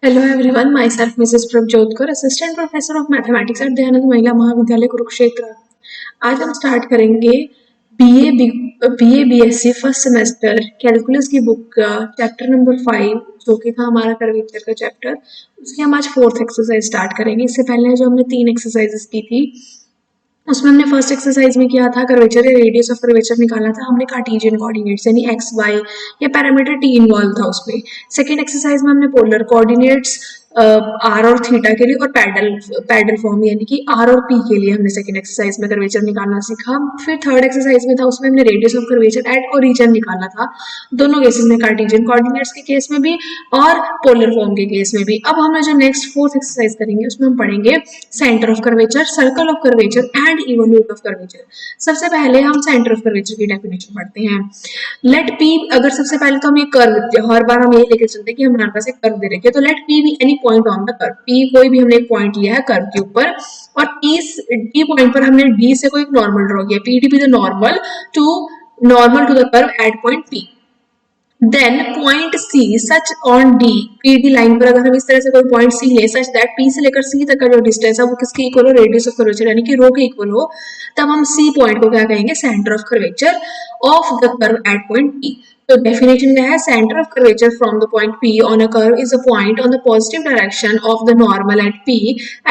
Hello everyone, myself Mrs. Prabjot Kaur, Assistant Professor of Mathematics at Dayanand महिला महाविद्यालय कुरुक्षेत्र। आज हम स्टार्ट करेंगे BA BSc first semester calculus की बुक का चैप्टर नंबर 5 जो कि था हमारा कर्वेचर का चैप्टर। उसकी हम आज फोर्थ एक्सरसाइज स्टार्ट करेंगे। इससे पहले जो हमने 3 एक्सरसाइजेस की थी उसमें हमने फर्स्ट एक्सरसाइज में किया था कर्वेचर या रेडियस ऑफ कर्वेचर निकाला था हमने कार्टेशियन कोऑर्डिनेट्स यानी एक्स वाई या पैरामीटर टी इन्वॉल्व था उसमें। सेकेंड एक्सरसाइज में हमने पोलर कोऑर्डिनेट्स आर और थीटा के लिए और पैडल फॉर्म यानी कि आर और पी के लिए हमने सेकेंड एक्सरसाइज में कर्वेचर निकालना सीखा। फिर थर्ड एक्सरसाइज में था उसमें हमने radius of curvature at origin निकाला था, दोनों केसेस में कार्टेशियन कोऑर्डिनेट्स के केस में भी और पोलर फॉर्म के केस में भी। अब हम जो नेक्स्ट फोर्थ एक्सरसाइज करेंगे उसमें हम पढ़ेंगे centre of curvature, circle of curvature and evolute of curvature. सबसे पहले हम सेंटर ऑफ कर्वेचर की डेफिनेशन पढ़ते हैं। लेट पी, अगर सबसे पहले तो हम ये कर्व, हर बार हम ये लेके चलते हैं कि हमारे पास एक कर्व दे रखे, तो let P be any point on the curve. P कोई भी हमने एक पॉइंट लिया है कर्व के ऊपर और टी पॉइंट पर हमने डी से कोई नॉर्मल ड्रॉ किया, P D be the normal to the curve at point P. Then point C such on D, P D line पर अगर हम इस तरह से कोई पॉइंट सी ले सच दैट पी से लेकर सी तक का जो डिस्टेंस है वो किसके इक्वल हो, रेडियस ऑफ कर्वेचर यानी कि रो के इक्वल हो, तब हम सी पॉइंट को क्या कहेंगे, centre of curvature of the curve at point P. तो डेफिनेशन क्या है, centre of curvature from the point P on a curve is a point on the positive direction of the normal at P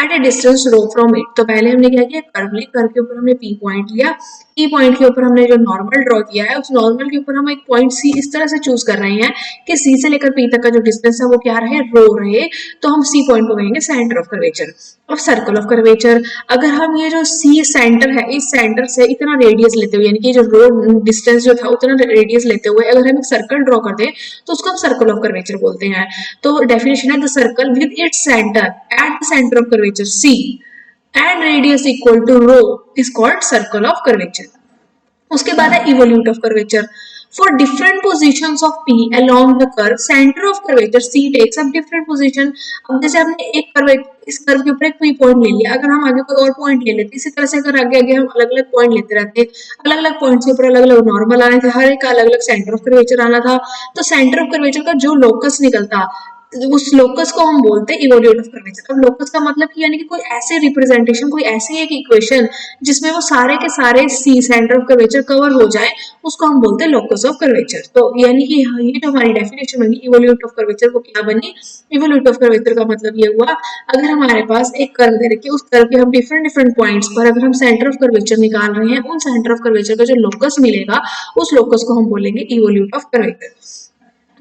at a distance rho from it. तो पहले हमने क्या किया, curve ली, curve के ऊपर हमने P पॉइंट लिया, P point के ऊपर हमने जो नॉर्मल ड्रॉ किया है उस नॉर्मल के ऊपर हम एक पॉइंट C इस तरह से चूज कर रहे हैं कि C से लेकर P तक का जो डिस्टेंस है वो क्या रहे, रो रहे, तो हम C पॉइंट को कहेंगे सेंटर ऑफ कर्वेचर। अब सर्कल ऑफ कर्वेचर, अगर हम ये जो C सेंटर है इस सेंटर से इतना रेडियस लेते हुए यानी कि जो रो डिस्टेंस जो था उतना रेडियस लेते हुए अगर हम एक सर्कल ड्रॉ कर दें तो उसको हम सर्कल ऑफ कर्वेचर बोलते हैं। तो डेफिनेशन है the circle with its centre at the centre of curvature C and radius equal to rho is called circle of curvature. उसके बाद है evolute of curvature. For different positions of P along the curve, center of curvature C takes up different position. अब जैसे हमने एक curve, इस curve के ऊपर एक P पॉइंट ले लिया, अगर हम आगे कोई और पॉइंट ले लेते, इसी तरह से अगर आगे आगे हम अलग अलग पॉइंट लेते रहते, अलग अलग पॉइंट के ऊपर अलग अलग नॉर्मल आने थे, हर एक का अलग अलग सेंटर ऑफ कर्वेचर आना था, तो सेंटर ऑफ कर्वेचर का जो लोकस निकलता उस लोकस को हम बोलते हैं इवोल्यूट ऑफ कर्वेचर। अब लोकस का मतलब कि यानी कि कोई ऐसे रिप्रेजेंटेशन, कोई ऐसी एक इक्वेशन जिसमें वो सारे के सारे C centre of curvature cover हो जाए, उसको हम बोलते हैं लोकस ऑफ कर्वेचर। तो यानी कि ये जो हमारी डेफिनेशन बनी इवोल्यूट ऑफ कर्वेचर, वो क्या बनी, इवोल्यूट ऑफ कर्वेचर का मतलब ये हुआ अगर हमारे पास एक कर्व दे रखी है, उस कर्व के हम डिफरेंट डिफरेंट पॉइंट्स पर अगर हम सेंटर ऑफ कर्वेचर निकाल रहे हैं, उन सेंटर ऑफ कर्वेचर का जो लोकस मिलेगा उस लोकस को हम बोलेंगे इवोल्यूट ऑफ कर्वेचर।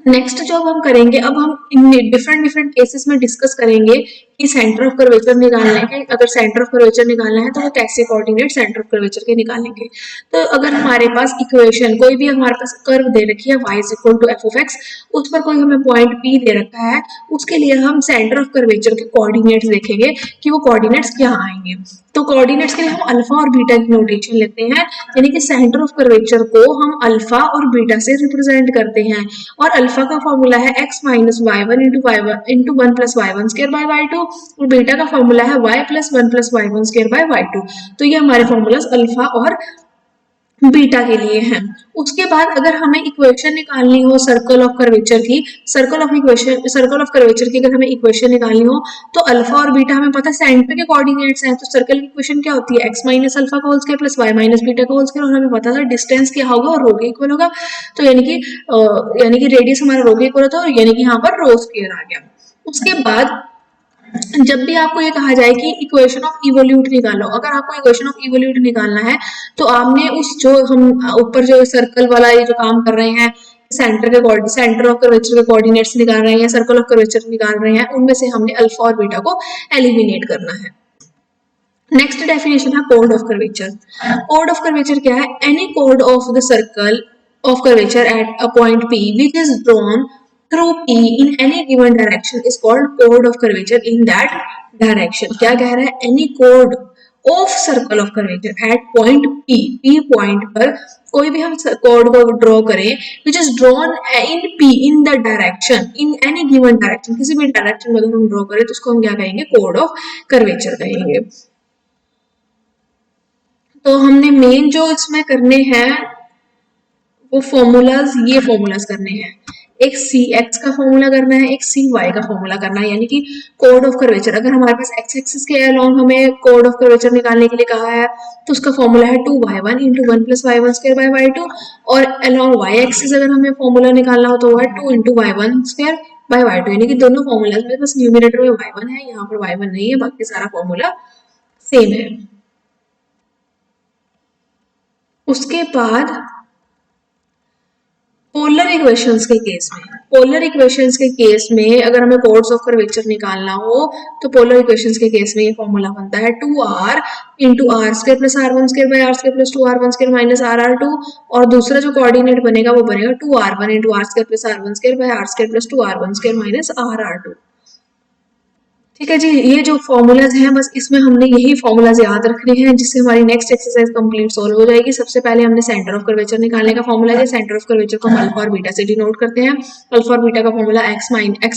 नेक्स्ट जो अब हम करेंगे, अब हम इन डिफरेंट डिफरेंट केसेस में डिस्कस करेंगे कि सेंटर ऑफ कर्वेचर निकालने के, अगर सेंटर ऑफ कर्वेचर निकालना है तो वो कैसे कोऑर्डिनेट सेंटर ऑफ कर्वेचर के निकालेंगे। तो अगर हमारे पास इक्वेशन कोई भी हमारे पास कर्व दे रखी है y is equal to F of X, उस पर कोई हमें पॉइंट P दे रखा है, उसके लिए हम सेंटर ऑफ कर्वेचर के कोऑर्डिनेट्स देखेंगे कि वो कोऑर्डिनेट्स क्या आएंगे। तो कोऑर्डिनेट्स के लिए हम अल्फा और बीटा की नोटेशन लेते हैं, यानी कि सेंटर ऑफ कर्वेचर को हम अल्फा और बीटा से रिप्रेजेंट करते हैं, और अल्फा का फॉर्मूला है x minus Y one into one plus Y one square by Y two, और बीटा का फॉर्मूला है y plus one plus Y one square by Y two. तो ये हमारे फॉर्मूलाज अल्फा और बीटा के लिए हैं। उसके बाद अगर हमें इक्वेशन निकालनी हो सर्कल ऑफ कर्वेचर की, सर्कल ऑफ कर्वेचर की अगर हमें इक्वेशन निकालनी हो तो अल्फा और बीटा हमें पता है सेंटर के कोऑर्डिनेट्स हैं, तो सर्कल की इक्वेशन क्या होती है, x माइनस अल्फा का whole square plus y minus beta का होल स्क्वायर, और हमें पता था डिस्टेंस क्या होगा और रो के इक्वल होगा, तो यानी कि रेडियस हमारा रो के इक्वल होता है, यानी कि यहाँ पर रो स्क्वायर आ गया। उसके बाद जब भी आपको ये कहा जाए कि इक्वेशन ऑफ इवोल्यूट निकालो, अगर आपको इक्वेशन ऑफ इवोल्यूट निकालना है तो आपने उस जो हम ऊपर जो सर्कल वाला ये जो काम कर रहे हैं, सेंटर ऑफ कर्वेचर के कोऑर्डिनेट्स निकाल रहे हैं, सर्कल ऑफ कर्वेचर निकाल रहे हैं, उनमें से हमने अल्फा और बीटा को एलिमिनेट करना है। नेक्स्ट डेफिनेशन है code of curvature. Code of curvature क्या है, any code of the circle of curvature at a point P which is drawn through P in any given direction is called chord of curvature in that direction। क्या कह रहा है, any chord of circle of curvature at point P point पर कोई भी हम code को draw करें which is drawn in P in the direction in any given direction, किसी भी डायरेक्शन में अगर हम ड्रॉ करें तो उसको हम क्या कहेंगे, कोड ऑफ कर्वेचर कहेंगे। तो हमने मेन जो इसमें करने हैं वो फॉर्मूलाज, ये फॉर्मूलाज करने हैं। एक सी एक्स का फॉर्मूला करना है, एक सी वाई का फॉर्मूला करना है, यानी कि कोड ऑफ कर्वेचर। अगर हमारे पास एक्स एक्सिस के अलोंग हमें कोड ऑफ कर्वेचर निकालने के लिए कहा है तो उसका फॉर्मूला है 2y1 into one plus Y one square by Y two, और अलोंग वाई एक्सिस अगर हमें फॉर्मूला निकालना हो तो वो है 2 into Y one square by Y two, यानी कि दोनों फॉर्मूलाज में बस न्यूमिनेटर में y1 है, यहाँ पर y1 नहीं है, बाकी सारा फॉर्मूला सेम है। उसके बाद पोलर इक्वेशंस के केस में, पोलर इक्वेशंस के केस में अगर हमें कोड्स ऑफ कर्वेचर निकालना हो तो पोलर इक्वेशंस के केस में ये फॉर्मूला बनता है 2r into R square plus R one square by R square plus 2r1 square minus RR2, और दूसरा जो कोऑर्डिनेट बनेगा वो बनेगा 2r1 into R square plus R one square by R square plus 2r1 square minus RR2। ठीक है जी, ये जो फॉर्मूलाज हैं बस इसमें हमने यही फॉर्मूलाज याद रखने हैं जिससे हमारी नेक्स्ट एक्सरसाइज कंप्लीट सॉल्व हो जाएगी। सबसे पहले हमने सेंटर ऑफ कर्वेचर निकालने का फॉर्मूला है, सेंटर ऑफ कर्वेचर को हम अल्फा और बीटा से डिनोट करते हैं। अल्फा और बीटा का फॉर्मूला एक्स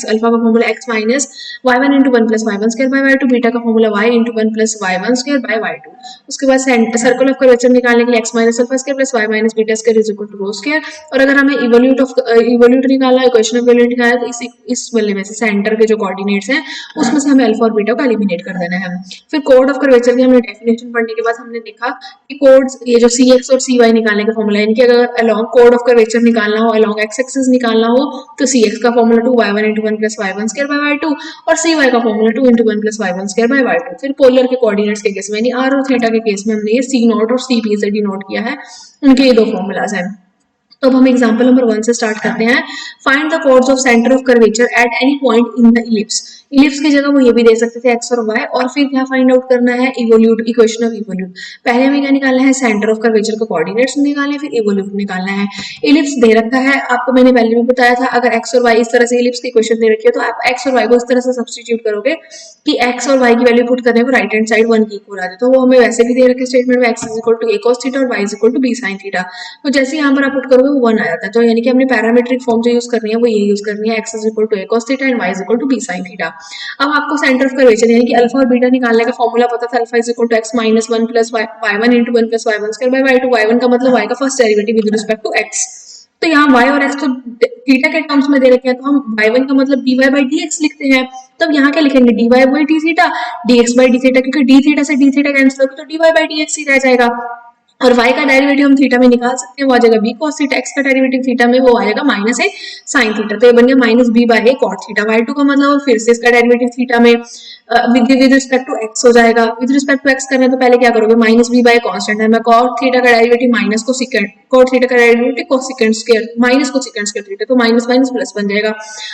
अल्फा का formula x minus y one into one plus Y one square by Y two, beta का formula y into one plus Y one square by Y two. उसके बाद circle of curvature निकालने के लिए x minus alpha square plus y minus beta square is equal to rho square, और अगर हमें evolute निकालना है, इक्वेशन ऑफ इवोल्यूट निकालना है तो इस वाले में से सेंटर के जो कोऑर्डिनेट्स हैं उसमें से हमें अल्फा और बीटा को एलिमिनेट कर देना है। फिर कोड ऑफ कर्वेचर की हमने डेफिनेशन पढ़ने के बाद हमने देखा कि कोड्स ये जो सी एक्स और सी वाई निकालने का फॉर्मूला है, यानी कि अगर अलोंग कोड ऑफ कर्वेचर निकालना हो, अलोंग एक्स एक्सिस निकालना हो तो सी एक्स का formula 2y1 into one plus Y one square by Y two, और सी वाई का formula 2 into one plus Y one square by Y two. फिर polar के कोऑर्डिनेट्स के केस में यानी आर और थीटा के केस में हमने ये सी नॉट और सी पी से डिनोट किया है, उनके ये दो फॉर्मूलाज हैं। तो अब हम एग्जांपल नंबर 1 से स्टार्ट करते हैं। Find the codes of centre of curvature at any point in the ellipse. Ellipse की जगह वो ये भी दे सकते थे एक्स और वाई, और फिर क्या फाइंड आउट करना है, इवोल्यूट, इक्वेशन ऑफ इवोल्यूट। पहले हमें क्या निकालना है, सेंटर ऑफ कर्वेचर को कोऑर्डिनेट्स निकालने, फिर इवोल्यूट निकालना है। इलिप्स दे रखा है, आपको मैंने पहले भी बताया था, अगर एक्स और वाई इस तरह से इलिप्स की इक्वेशन दे रखी है तो आप एक्स और वाई को इस तरह से सब्स्टिट्यूट करोगे कि एक्स और वाई की वैल्यू पुट करने पर राइट हैंड साइड 1 की इक्वल आ जाए। तो वो हमें वैसे भी दे रखे स्टेटमेंट में x is equal to a cos theta और y is equal to b sin theta. तो जैसे यहाँ पर आप पुट करोगे वो 1 आ जाता है, तो यानी कि हमने पैरामीट्रिक फॉर्म जो यूज करनी है वो ये यूज करनी है, X is equal to a cos theta and Y is equal to b sin theta. अब आपको सेंटर ऑफ कर्वेचर यानी कि अल्फा और बीटा निकालने का फॉर्मूला पता था, alpha is equal to X minus one plus Y one into one plus Y one square by Y two. Y one का मतलब वाई का first derivative with respect to X, तो यहाँ y और x तो theta के terms में दे रखे हैं, तो हम y1 का मतलब dy by dx लिखते हैं। तब यहाँ क्या लिखेंगे, dy by d theta dx by d theta, क्योंकि d थीटा से d थीटा कैंसिल होगा तो dy by dx ही रह जाएगा। और y का डेरिवेटिव हम थीटा में निकाल सकते हैं, वो आ जाएगा b cos थीटा। x का डेरिवेटिव थीटा में वो आ जाएगा माइनस a sin थीटा, तो ये बन गया minus b by a cot theta. y2 का मतलब फिर से इसका डेरिवेटिव थीटा में विद रिस्पेक्ट टू x हो जाएगा। विद रिस्पेक्ट टू x करना है तो पहले क्या करोगे, माइनस b बाय कांस्टेंट है, मैं cot थीटा का derivative minus cosecant, cot theta का derivative cosecant square minus cosecant square theta, तो माइनस माइनस प्लस बन जाएगा।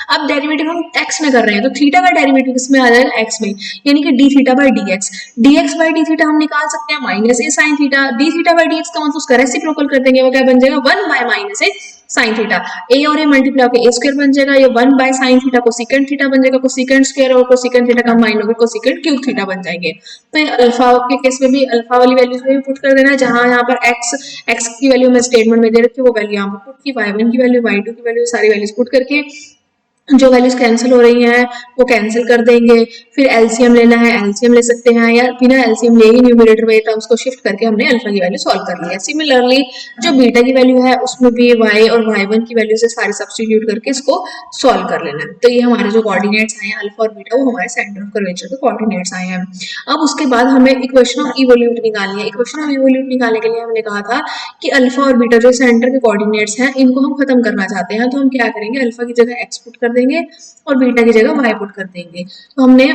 अब डेरिवेटिव हम x में कर रहे हैं तो थीटा का डेरिवेटिव किसमें आ जाएगा, x में, यानी कि d theta by dx। dx by d theta हम निकाल सकते हैं minus a sin theta, d theta by dx का मतलब उसका रेसिप्रोकल कर देंगे, वो क्या बन जाएगा 1 by minus a sin theta. a और a मल्टीप्लाई होकर a स्क्वायर बन जाएगा, ये 1 by sin theta cosecant theta बन जाएगा, कोसेकेंट स्क्वायर और कोसेकेंट थीटा कंबाइन होकर कोसेकेंट क्यूब थीटा बन जाएंगे। तो अल्फा के केस में भी अल्फा वाली वैल्यूज में भी पुट कर देना है, जहां यहाँ पर x की वैल्यू में स्टेटमेंट में दे रखी है वो वैल्यू यहाँ पर पुट की, y1 की वैल्यू y2 की वैल्यू सारी वैल्यूज पुट करके जो वैल्यूज कैंसिल हो रही हैं वो कैंसिल कर देंगे। फिर एलसीएम लेना है, एलसीएम ले सकते हैं, या बिना एलसीएम ले ही न्यूमरेटर में टर्म्स को शिफ्ट करके हमने अल्फा की वैल्यू सॉल्व कर लिया। सिमिलरली जो बीटा की वैल्यू है उसमें भी y और y1 की वैल्यू से सारे सब्स्टिट्यूट करके इसको सॉल्व कर लेना है। तो ये हमारे जो कोऑर्डिनेट्स आए हैं अल्फा और बीटा वो हमारे सेंटर ऑफ कर्वेचर के कोऑर्डिनेट्स आए हैं। अब उसके बाद हमें इक्वेशन ऑफ इवोल्यूट निकालनी है। इक्वेशन ऑफ इवोल्यूट निकालने के लिए हमने कहा था कि अल्फा और बीटा जो सेंटर के कोऑर्डिनेट्स हैं इनको हम खत्म करना चाहते हैं, तो हम क्या करेंगे, अल्फा की जगह x पुट कर देंगे और बीटा की जगह y पुट कर देंगे। तो हमने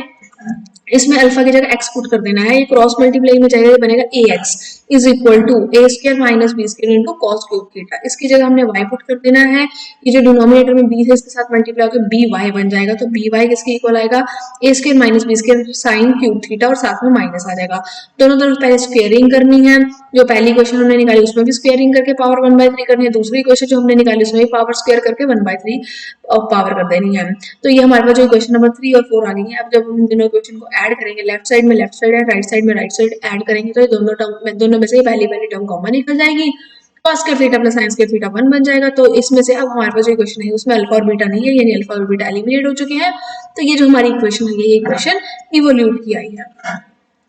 इसमें अल्फा की जगह x पुट कर देना है, ये क्रॉस मल्टीप्लाई में जाएगा, ये बनेगा ax is equal to a square minus b square into cos cube theta. इसकी जगह हमने y पुट कर देना है, ये जो डिनोमिनेटर में b है इसके साथ मल्टीप्लाई होकर by बन जाएगा, तो by किसके इक्वल आएगा, a square minus b square sine cube theta और साथ में माइनस आ जाएगा। दोनों तरफ पहले स्क्वेयरिंग करनी है, जो पहली इक्वेशन हमने निकाली उसमें भी स्क्वेयरिंग करके पावर 1/3 करनी है, दूसरी इक्वेशन जो हमने निकाली उसमें भी पावर स्क्वायर करके 1/3 पावर कर देनी है। तो ये हमारे पास जो इक्वेशन नंबर 3 और 4 आ गई है। अब जब हम दोनों इक्वेशन को ऐड करेंगे, लेफ्ट साइड में left side and right side में राइट साइड ऐड करेंगे, तो ये दोनों में से पहली टर्म कॉमन निकल जाएगी, cos square theta plus sin square theta 1 बन जाएगा। तो इसमें से अब हमारे पास जो इक्वेशन है उसमें अल्फा और बीटा नहीं है, यानी अल्फा और बीटा एलिमिनेट हो चुके हैं। तो ये जो हमारी इक्वेशन है ये इक्वेशन इवोल्यूट की आई है।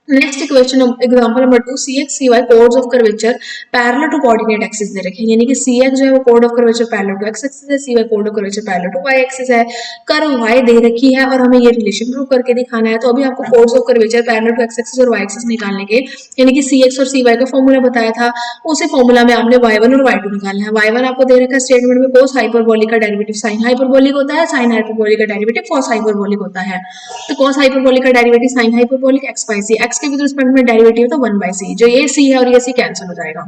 Next equation example number 2, c x c y chords of curvature parallel to coordinate axis दे रखे हैं, यानी कि सी एक्स जो है वो कोड of curvature parallel to x axis है, सी वाई कोड of curvature parallel to y axis है, कर्व वाई दे रखी है और हमें ये रिलेशन प्रूव करके दिखाना है। तो अभी आपको codes of curvature parallel to x axis और वाई एक्सिस निकालने के, यानी कि सी एक्स और सी वाई का फॉर्मूला बताया था, उसी फॉर्मूला में आपने वाई वन और वाई टू निकालना है। वाई वन आपको दे रखा है स्टेटमेंट में कोस हाइपरबोलिक का डेरिवेटिव साइन हाइपरबोलिक होता है, साइन हाइपरबोलिक का डेरिवेटिव कॉस हाइपरबोलिक होता है। तो कॉस हाइपरबोलिक का derivative sine hyperbolic x by C, X के विद रिस्पेक्ट में डेरिवेटिव तो 1 बाई सी, जो ये सी है और ये सी कैंसिल हो जाएगा।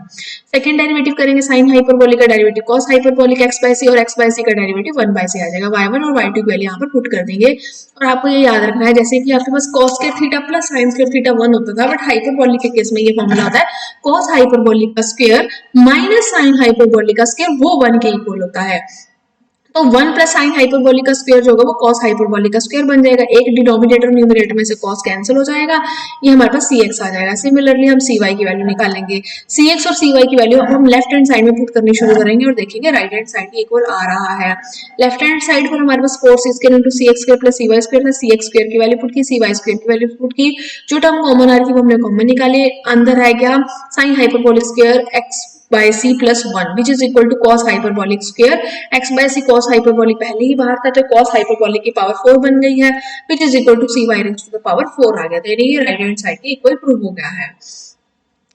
सेकंड डेरिवेटिव करेंगे साइन हाइपरबोलिक का derivative cos hyperbolic x by c, और एक्स बाई सी का डेरिवेटिव 1 बाई सी आ जाएगा। y1 और y2 की वैल्यू यहाँ पर पुट कर देंगे और आपको ये याद रखना है जैसे कि आपके पास cos square theta plus sin square theta 1 होता था, बट हाइपरबोलिक के केस में ये फॉर्मूला होता है cos हाइपरबोलिक का स्क्वायर माइनस sin हाइपरबोलिक का स्क्वायर, वो 1 के इक्वल होता है। तो 1 प्लस साइन हाइपरबोलिक का स्क्वायर जो होगा वो कॉस हाइपरबोलिक का स्क्वायर बन जाएगा। एक डिनोमिनेटर न्यूमरेटर में से कॉस कैंसिल हो जाएगा, ये हमारे पास सी एक्स आ जाएगा। सिमिलरली हम सी वाई की वैल्यू निकालेंगे। सी एक्स और सी वाई की वैल्यू हम लेफ्ट हैंड साइड में पुट करनी शुरू करेंगे और देखेंगे राइट हैंड साइड के इक्वल आ रहा है। लेफ्ट हैंड साइड पर हमारे पास 4 सी स्क्वायर इंटू सी एक्स स्क्वायर प्लस सी वाई स्क्वायर था, सी एक्स स्क्वायर की वैल्यू पुट की, सी वाई स्क्वायर की वैल्यू पुट की, जो टर्म कॉमन आ रही थी वो हमने कॉमन निकाली। अंदर है क्या sine hyperbolic square x by c plus 1 which is equal to cos hyperbolic square, x by c cos hyperbolic पहले ही बाहर था तो cos hyperbolic की पावर 4 बन गई है, which is equal to c y raised to the power 4 आ गया, तो ये राइट हैंड साइड के इक्वल प्रूव हो गया है।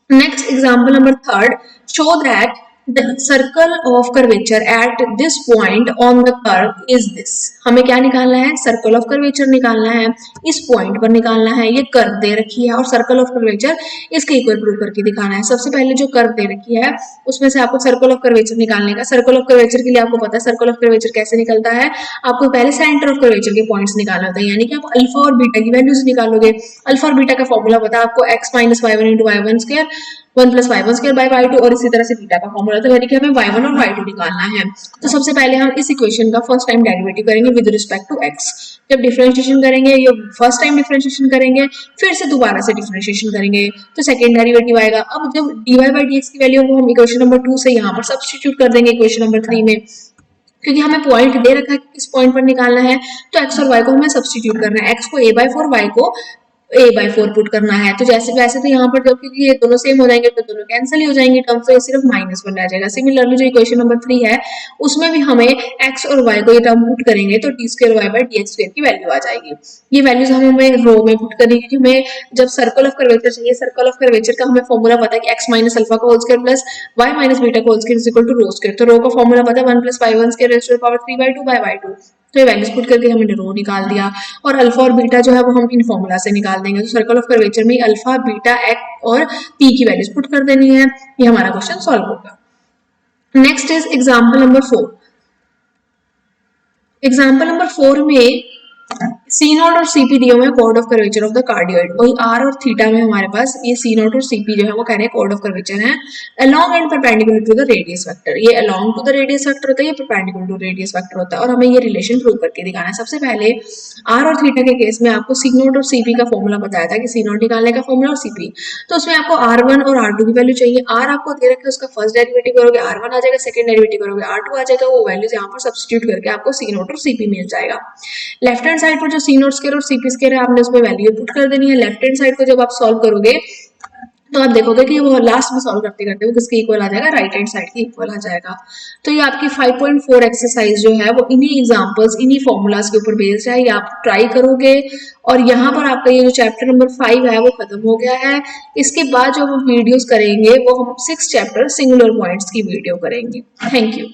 Next example number 3, show that the circle of curvature at this point on the curve is this। हमें क्या निकालना है, सर्कल ऑफ कर्वेचर निकालना है, इस पॉइंट पर निकालना है। ये कर्व दे रखी है और सर्कल ऑफ कर्वेचर इसके इक्वल प्रूव करके दिखाना है। सबसे पहले जो कर्व दे रखी है उसमें से आपको सर्कल ऑफ कर्वेचर निकालने का। सर्कल ऑफ कर्वेचर के लिए आपको पता है सर्कल ऑफ कर्वेचर कैसे निकलता है, आपको पहले सेंटर ऑफ कर्वेचर के पॉइंट्स निकालना होता है, यानी कि आप अल्फा और बीटा की वैल्यूज निकालोगे। अल्फा और बीटा का फॉर्मूला पता है आपको, X minus Y one into Y one square 1 plus Y one square by Y two, और इसी तरह से बीटा का फॉर्मूला, तो यानी कि हमें वाई वन और वाई टू निकालना है। तो सबसे पहले हम इस इक्वेशन का फर्स्ट टाइम डेरिवेटिव करेंगे विद रिस्पेक्ट टू एक्स। जब डिफरेंशिएशन करेंगे, ये फर्स्ट टाइम डिफरेंशिएशन करेंगे, फिर से दोबारा से डिफरेंशिएशन करेंगे तो सेकंड डेरिवेटिव आएगा। अब जब dy बाई dx की वैल्यू को हम इक्वेशन नंबर 2 से यहाँ पर सब्स्टिट्यूट कर देंगे इक्वेशन नंबर 3 में, क्योंकि हमें पॉइंट दे रखा है कि किस पॉइंट पर निकालना है, तो x और y को हमें सब्स्टिट्यूट करना है। x को a बाई 4, y को a बाई 4 पुट करना है। तो जैसे वैसे तो यहाँ पर जब क्योंकि ये दोनों सेम हो जाएंगे तो दोनों कैंसिल ही हो जाएंगे टर्म्स, तो ये सिर्फ माइनस 1 रह जाएगा। सिमिलरली जो इक्वेशन नंबर 3 है उसमें भी हमें x और y को ये टर्म पुट करेंगे तो D square Y by D X square की वैल्यू आ जाएगी। ये वैल्यूज हमें रो में पुट करनी है, क्योंकि हमें जब सर्कल ऑफ कर्वेचर चाहिए, सर्कल ऑफ कर्वेचर का हमें फॉर्मूला पता है कि x माइनस अल्फा का whole square plus y minus beta का whole square is equal to rho square. तो रो का फॉर्मूला पता है 1 plus Y one square raise to the power 3 by 2 by Y two. तो ये वैल्यूज पुट करके हमने रो निकाल दिया, और अल्फा और बीटा जो है वो हम इन फॉर्मूला से निकाल देंगे। तो सर्कल ऑफ कर्वेचर में अल्फा बीटा एक्स और पी की वैल्यूज पुट कर देनी है। ये हमारा क्वेश्चन सॉल्व होगा। Next is example number 4। Example number 4 में सी नॉट और सीपी दिए हुए हैं कोड of curvature of the cardioid. वही आर और थीटा में हमारे पास ये सी नॉट और सीपी जो है वो कह रहे हैं कोड ऑफ कर्वेचर है along and perpendicular to the radius vector. ये along to the radius vector होता है, ये परपेंडिकुलर टू रेडियस वेक्टर होता है, और हमें ये रिलेशन प्रूव करके दिखाना है। सबसे पहले आर और थीटा के केस में आपको सी नॉट और सीपी का फॉर्मूला बताया था कि सी नॉट निकालने का फॉर्मूला और सीपी, तो उसमें आपको आर वन और आर टू की वैल्यू चाहिए। आर आपको दे रखा है, उसका फर्स्ट डेरिवेटिव करोगे आर वन आ जाएगा, सेकंड डेरिवेटिव करोगे आर टू आ जाएगा। वो वैल्यूज यहाँ पर सब्स्टिट्यूट करके आपको सी नॉट और सीपी मिल जाएगा। लेफ्ट हैंड साइड पर जो सी नॉट स्क्वायर और सीपी स्क्वायर है आपने उसमें वैल्यू पुट कर देनी है। लेफ्ट हैंड साइड को जब आप सॉल्व करोगे तो आप देखोगे कि वो लास्ट में सॉल्व करते करते वो किसके इक्वल आ जाएगा, राइट हैंड साइड के इक्वल आ जाएगा। तो ये आपकी 5.4 एक्सरसाइज जो है वो इन्हीं एग्जांपल्स इन्हीं फॉर्मूलाज के ऊपर बेस्ड है। ये आप ट्राई करोगे और यहाँ पर आपका ये जो चैप्टर नंबर 5 है वो खत्म हो गया है। इसके बाद जो हम वीडियोस करेंगे वो हम 6 चैप्टर सिंगुलर पॉइंट्स की वीडियो करेंगे। Thank you.